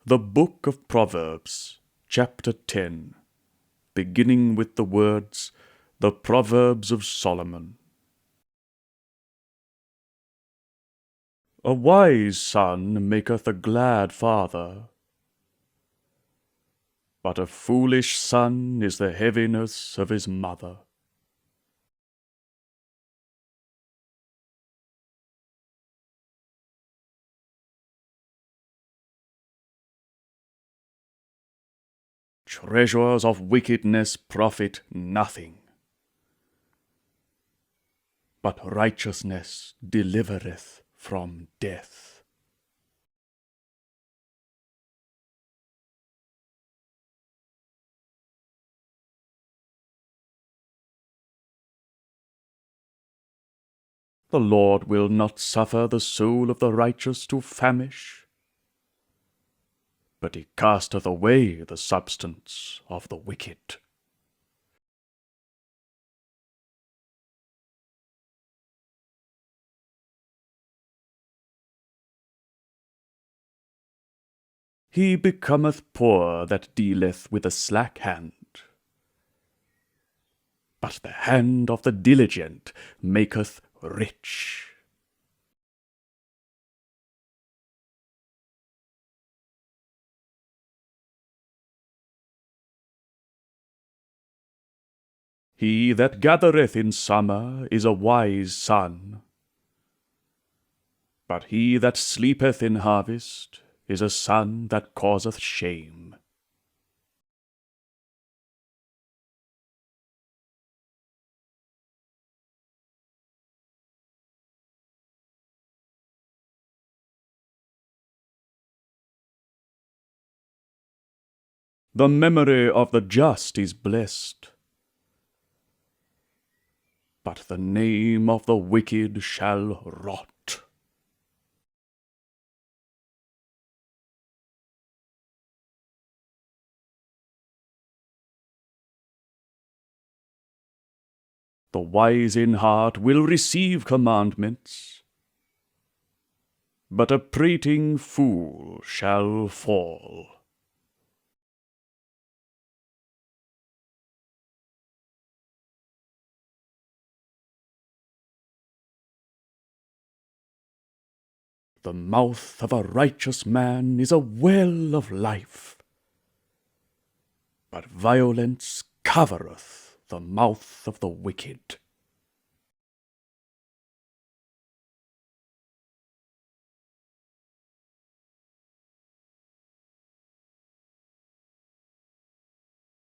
The Book of Proverbs, Chapter 10, beginning with the words, The Proverbs of Solomon. A wise son maketh a glad father, but a foolish son is the heaviness of his mother. Treasures of wickedness profit nothing, but righteousness delivereth from death. The Lord will not suffer the soul of the righteous to famish, but he casteth away the substance of the wicked. He becometh poor that dealeth with a slack hand, but the hand of the diligent maketh rich. He that gathereth in summer is a wise son, but he that sleepeth in harvest is a son that causeth shame. The memory of the just is blessed, but the name of the wicked shall rot. The wise in heart will receive commandments, but a prating fool shall fall. The mouth of a righteous man is a well of life, but violence covereth the mouth of the wicked.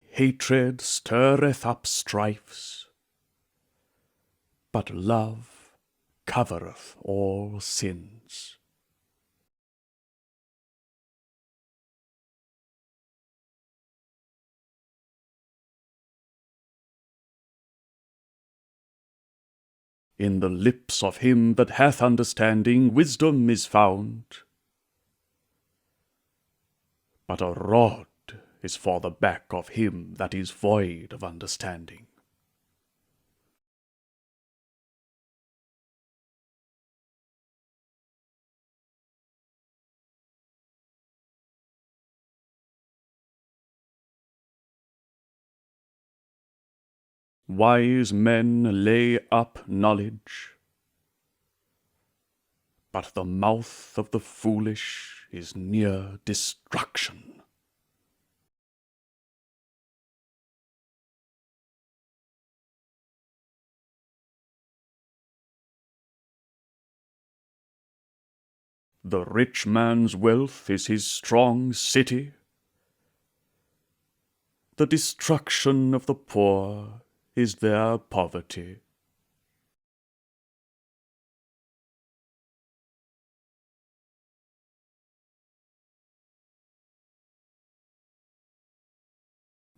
Hatred stirreth up strifes, but love covereth all sins. In the lips of him that hath understanding wisdom is found, but a rod is for the back of him that is void of understanding. Wise men lay up knowledge, but the mouth of the foolish is near destruction. The rich man's wealth is his strong city. The destruction of the poor is their poverty.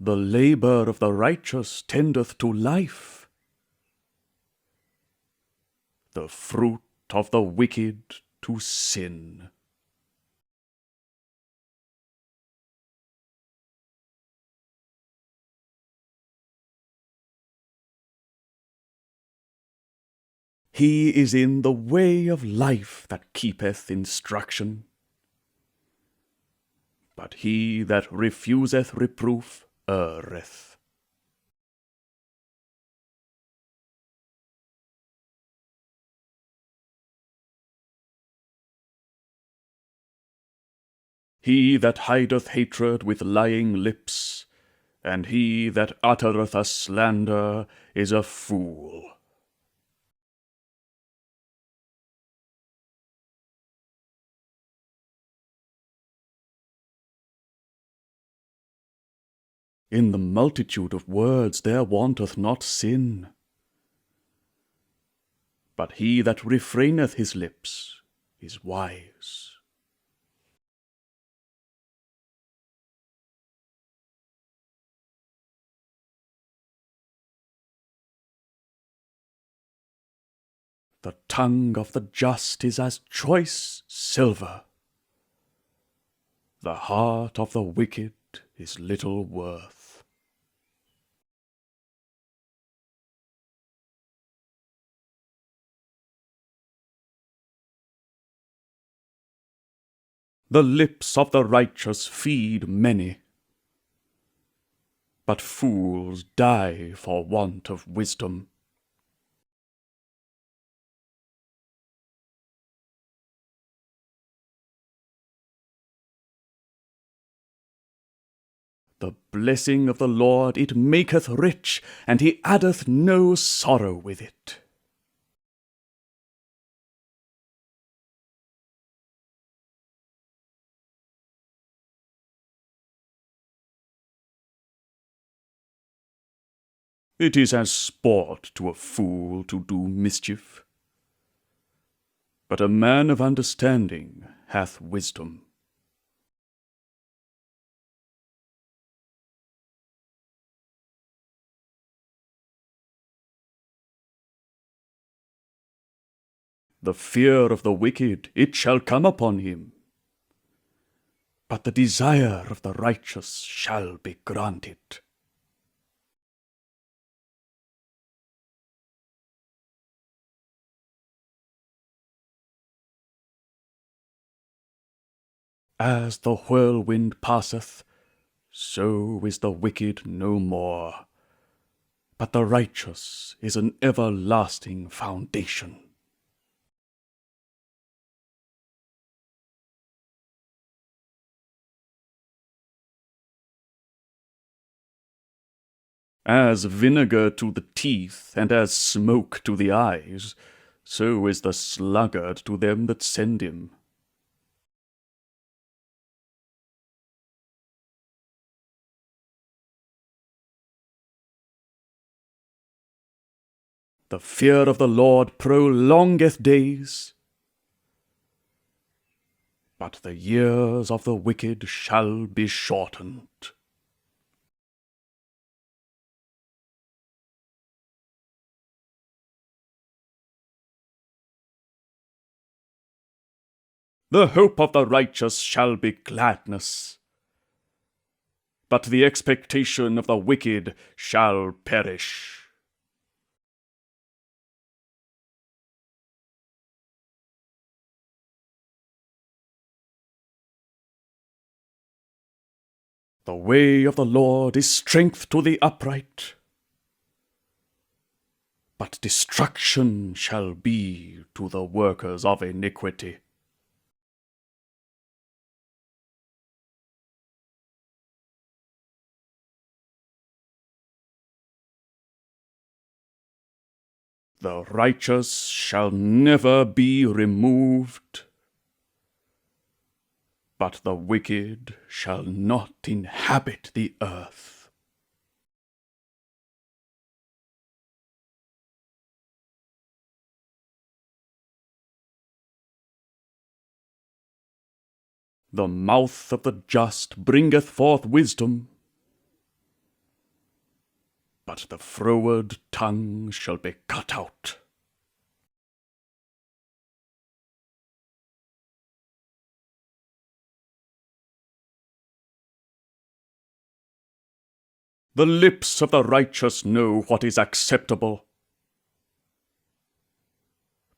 The labor of the righteous tendeth to life. The fruit of the wicked to sin. He is in the way of life that keepeth instruction, but he that refuseth reproof erreth. He that hideth hatred with lying lips, and he that uttereth a slander, is a fool. In the multitude of words there wanteth not sin. But he that refraineth his lips is wise. The tongue of the just is as choice silver. The heart of the wicked is little worth. The lips of the righteous feed many, but fools die for want of wisdom. The blessing of the Lord it maketh rich, and he addeth no sorrow with it. It is as sport to a fool to do mischief. But a man of understanding hath wisdom. The fear of the wicked, it shall come upon him. But the desire of the righteous shall be granted. As the whirlwind passeth, so is the wicked no more. But the righteous is an everlasting foundation. As vinegar to the teeth, and as smoke to the eyes, so is the sluggard to them that send him. The fear of the Lord prolongeth days, but the years of the wicked shall be shortened. The hope of the righteous shall be gladness, but the expectation of the wicked shall perish. The way of the Lord is strength to the upright, but destruction shall be to the workers of iniquity. The righteous shall never be removed, but the wicked shall not inhabit the earth. The mouth of the just bringeth forth wisdom, but the froward tongue shall be cut out. The lips of the righteous know what is acceptable,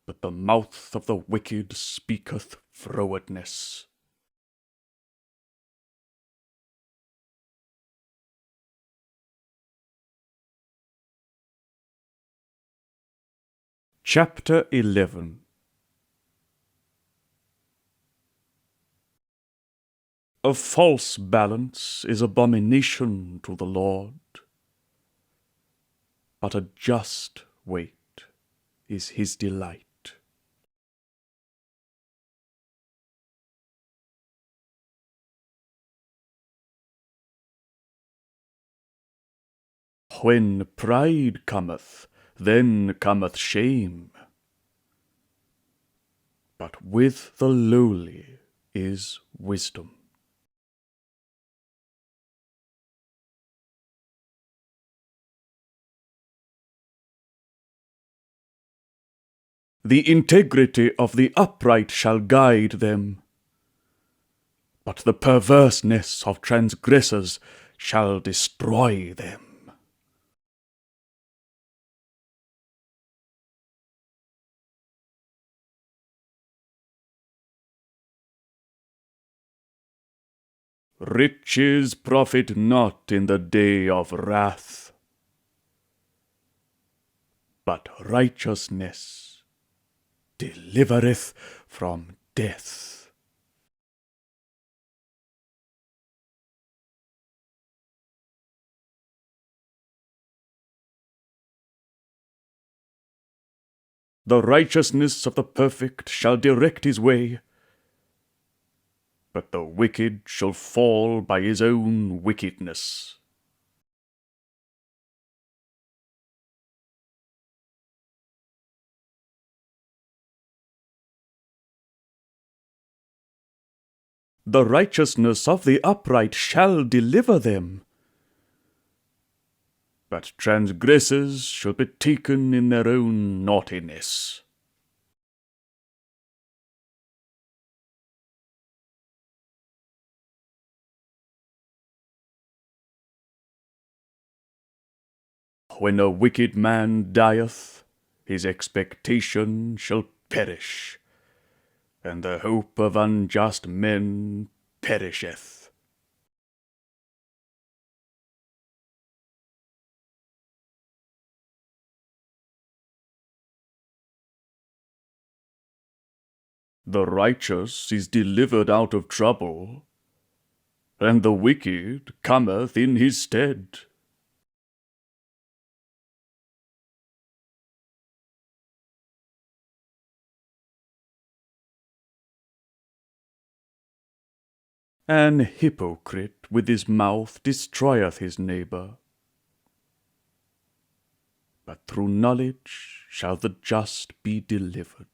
but the mouth of the wicked speaketh frowardness. Chapter 11. A false balance is abomination to the Lord, but a just weight is his delight. When pride cometh, then cometh shame, but with the lowly is wisdom. The integrity of the upright shall guide them, but the perverseness of transgressors shall destroy them. Riches profit not in the day of wrath, but righteousness delivereth from death. The righteousness of the perfect shall direct his way, but the wicked shall fall by his own wickedness. The righteousness of the upright shall deliver them, but transgressors shall be taken in their own naughtiness. When a wicked man dieth, his expectation shall perish, and the hope of unjust men perisheth. The righteous is delivered out of trouble, and the wicked cometh in his stead. An hypocrite with his mouth destroyeth his neighbor, but through knowledge shall the just be delivered.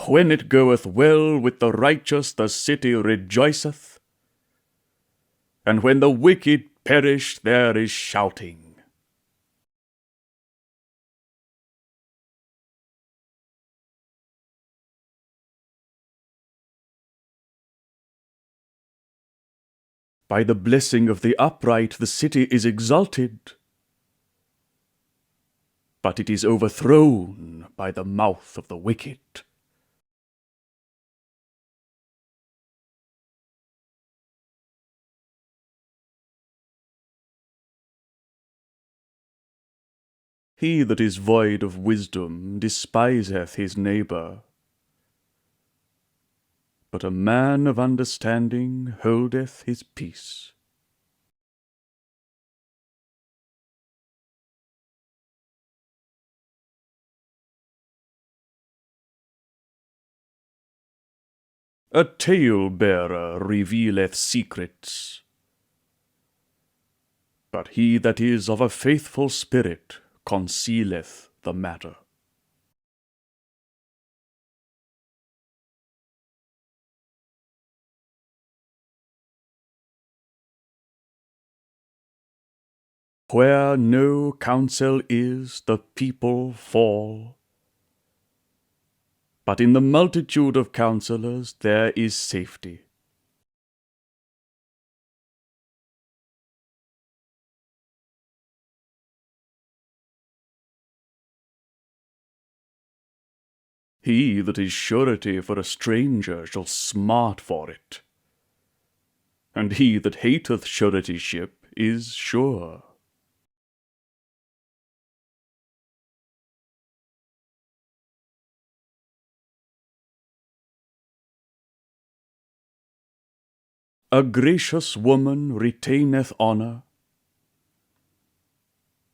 When it goeth well with the righteous, the city rejoiceth, and when the wicked perish, there is shouting. By the blessing of the upright the city is exalted, but it is overthrown by the mouth of the wicked. He that is void of wisdom despiseth his neighbor, but a man of understanding holdeth his peace. A tale-bearer revealeth secrets, but he that is of a faithful spirit concealeth the matter. Where no counsel is, the people fall, but in the multitude of counselors there is safety. He that is surety for a stranger shall smart for it, and he that hateth suretyship is sure. A gracious woman retaineth honour,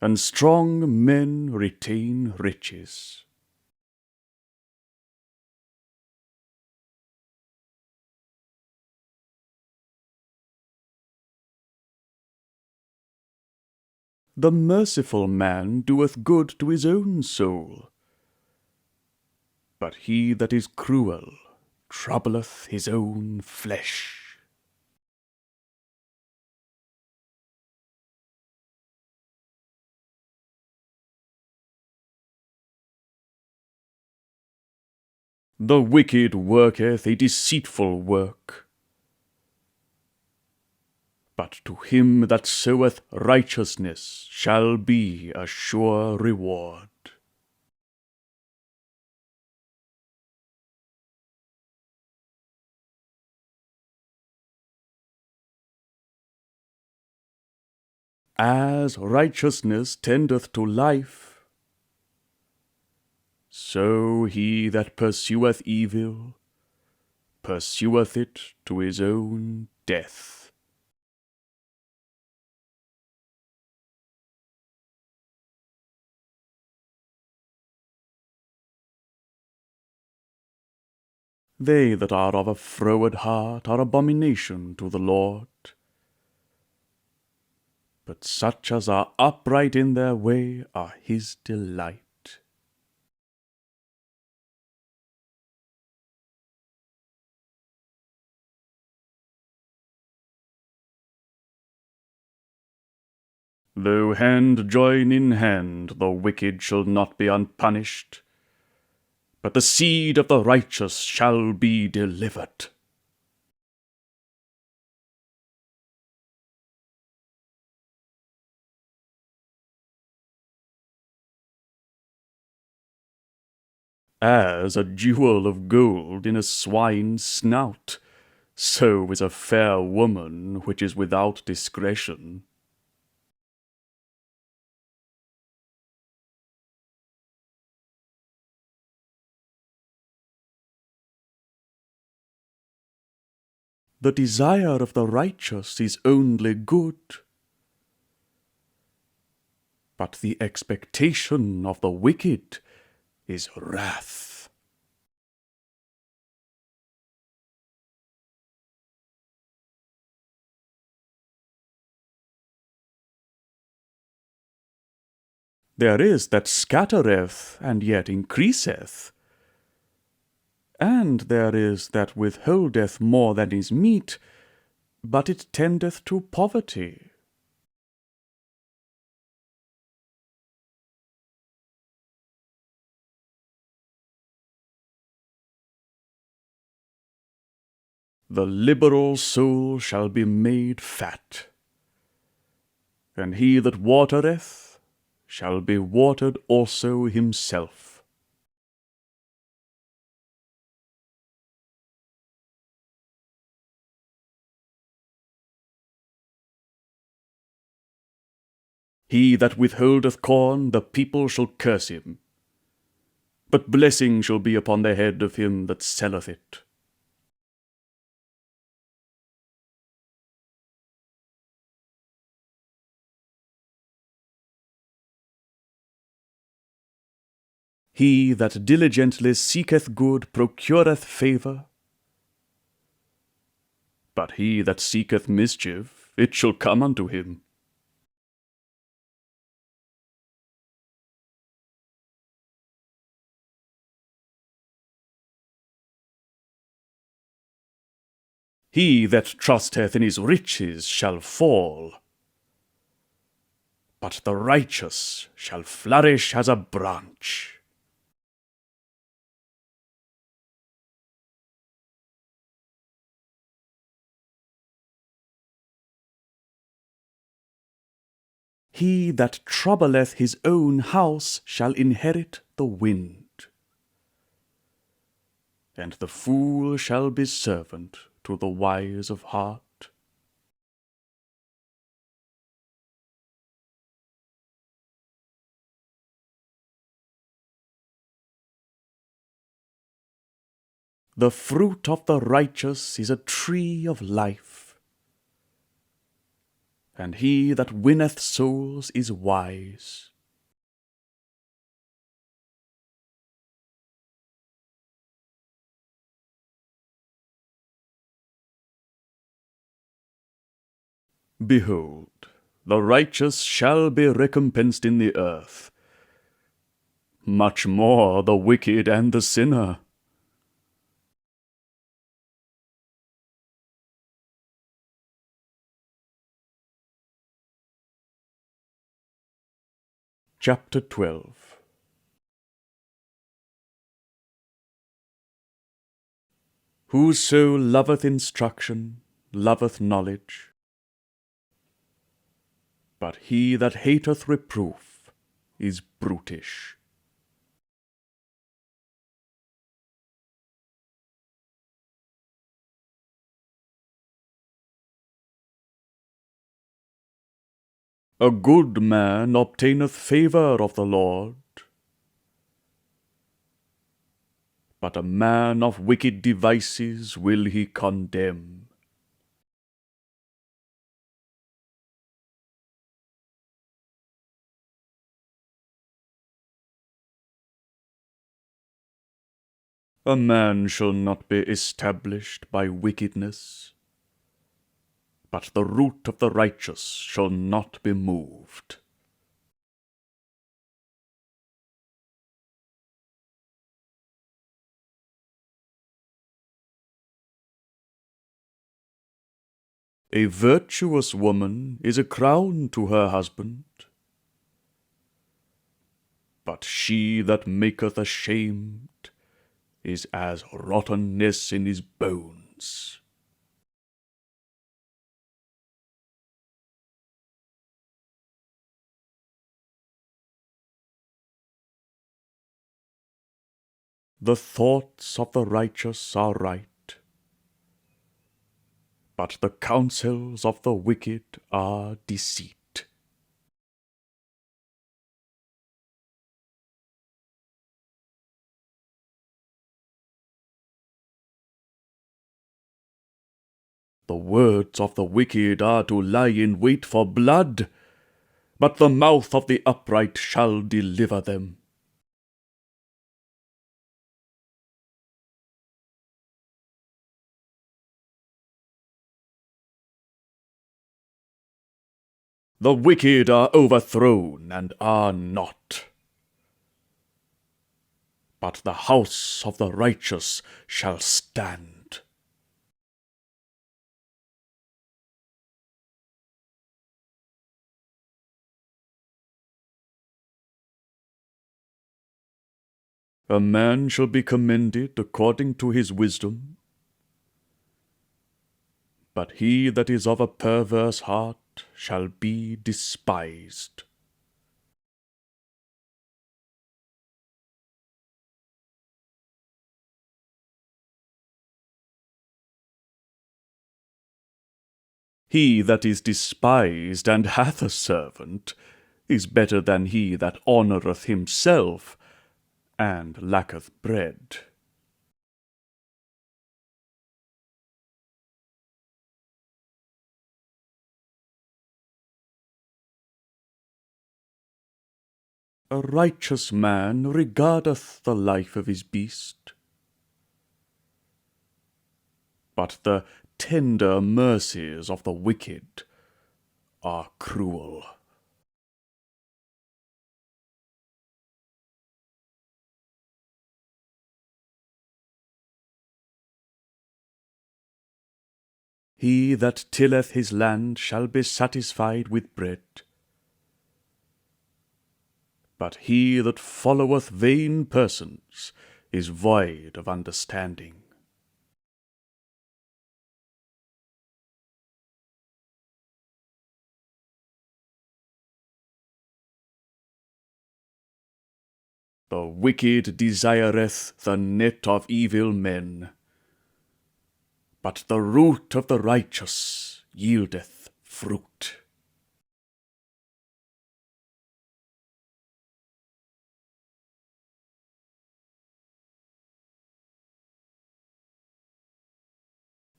and strong men retain riches. The merciful man doeth good to his own soul, but he that is cruel troubleth his own flesh. The wicked worketh a deceitful work, but to him that soweth righteousness shall be a sure reward. As righteousness tendeth to life, so he that pursueth evil pursueth it to his own death. They that are of a froward heart are abomination to the Lord, but such as are upright in their way are his delight. Though hand join in hand, the wicked shall not be unpunished, but the seed of the righteous shall be delivered. As a jewel of gold in a swine's snout, so is a fair woman which is without discretion. The desire of the righteous is only good, but the expectation of the wicked is wrath. There is that scattereth and yet increaseth, and there is that withholdeth more than is meet, but it tendeth to poverty. The liberal soul shall be made fat, and he that watereth shall be watered also himself. He that withholdeth corn, the people shall curse him, but blessing shall be upon the head of him that selleth it. He that diligently seeketh good procureth favour, but he that seeketh mischief, it shall come unto him. He that trusteth in his riches shall fall, but the righteous shall flourish as a branch. He that troubleth his own house shall inherit the wind, and the fool shall be servant to the wise of heart. The fruit of the righteous is a tree of life, and he that winneth souls is wise. Behold, the righteous shall be recompensed in the earth, much more the wicked and the sinner. Chapter 12. Whoso loveth instruction loveth knowledge, but he that hateth reproof is brutish. A good man obtaineth favour of the Lord, but a man of wicked devices will he condemn. A man shall not be established by wickedness, but the root of the righteous shall not be moved. A virtuous woman is a crown to her husband, but she that maketh ashamed is as rottenness in his bones. The thoughts of the righteous are right, but the counsels of the wicked are deceit. The words of the wicked are to lie in wait for blood, but the mouth of the upright shall deliver them. The wicked are overthrown and are not, but the house of the righteous shall stand. A man shall be commended according to his wisdom, but he that is of a perverse heart shall be despised. He that is despised and hath a servant is better than he that honoureth himself and lacketh bread. A righteous man regardeth the life of his beast, but the tender mercies of the wicked are cruel. He that tilleth his land shall be satisfied with bread, but he that followeth vain persons is void of understanding. The wicked desireth the net of evil men, but the root of the righteous yieldeth fruit.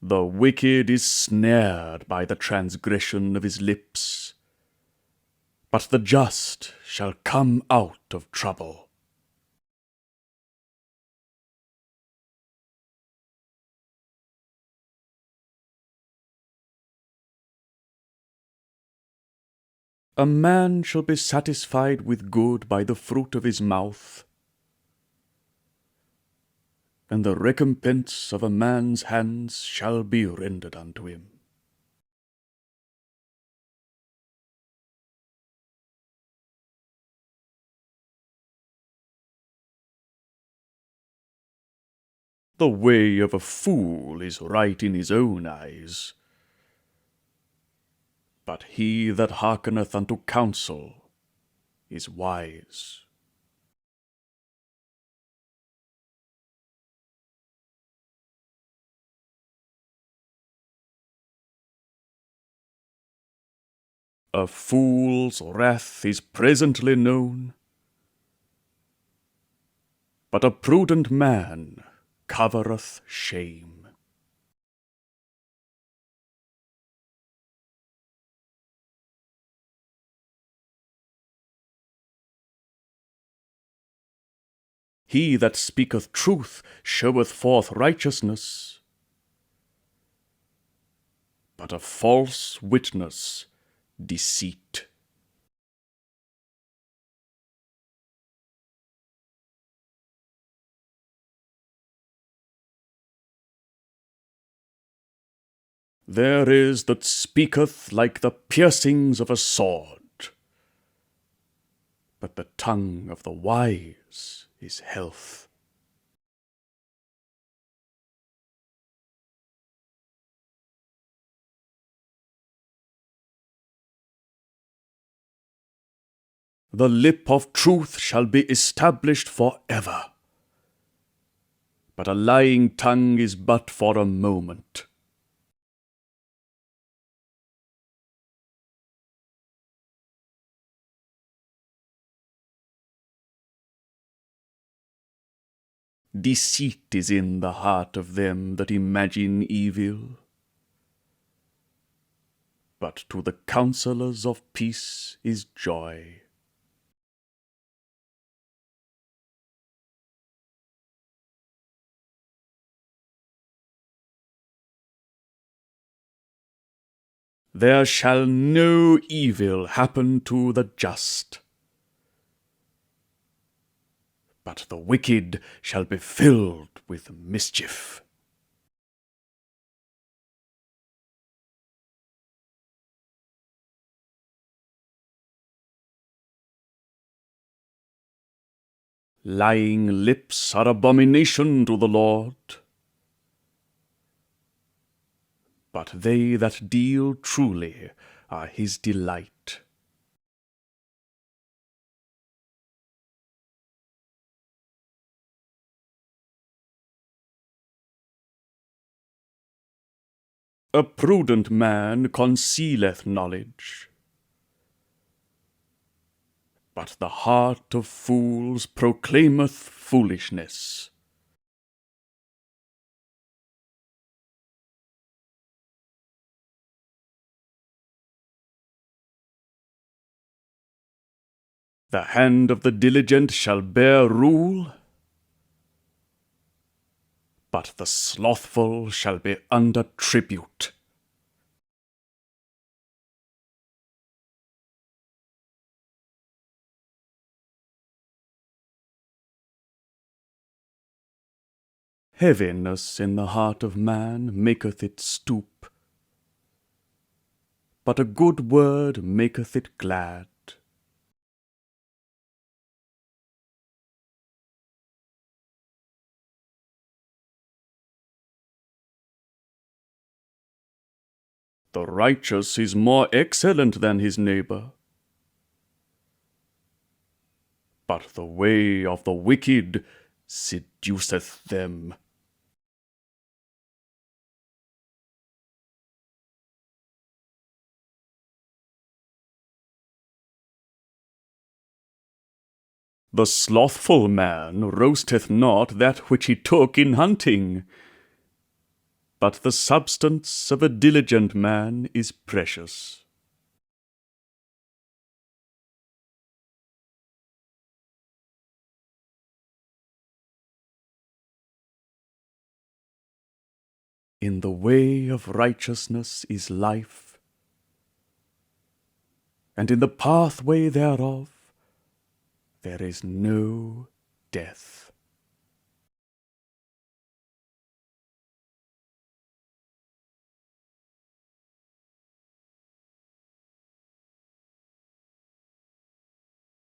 The wicked is snared by the transgression of his lips, but the just shall come out of trouble. A man shall be satisfied with good by the fruit of his mouth, and the recompense of a man's hands shall be rendered unto him. The way of a fool is right in his own eyes, but he that hearkeneth unto counsel is wise. A fool's wrath is presently known, but a prudent man covereth shame. He that speaketh truth showeth forth righteousness, but a false witness deceit. There is that speaketh like the piercings of a sword, but the tongue of the wise is health. The lip of truth shall be established for ever, but a lying tongue is but for a moment. Deceit is in the heart of them that imagine evil, but to the counselors of peace is joy. There shall no evil happen to the just, but the wicked shall be filled with mischief. Lying lips are abomination to the Lord, but they that deal truly are his delight. A prudent man concealeth knowledge, but the heart of fools proclaimeth foolishness. The hand of the diligent shall bear rule, but the slothful shall be under tribute. Heaviness in the heart of man maketh it stoop, but a good word maketh it glad. The righteous is more excellent than his neighbor, but the way of the wicked seduceth them. The slothful man roasteth not that which he took in hunting, but the substance of a diligent man is precious. In the way of righteousness is life, and in the pathway thereof there is no death.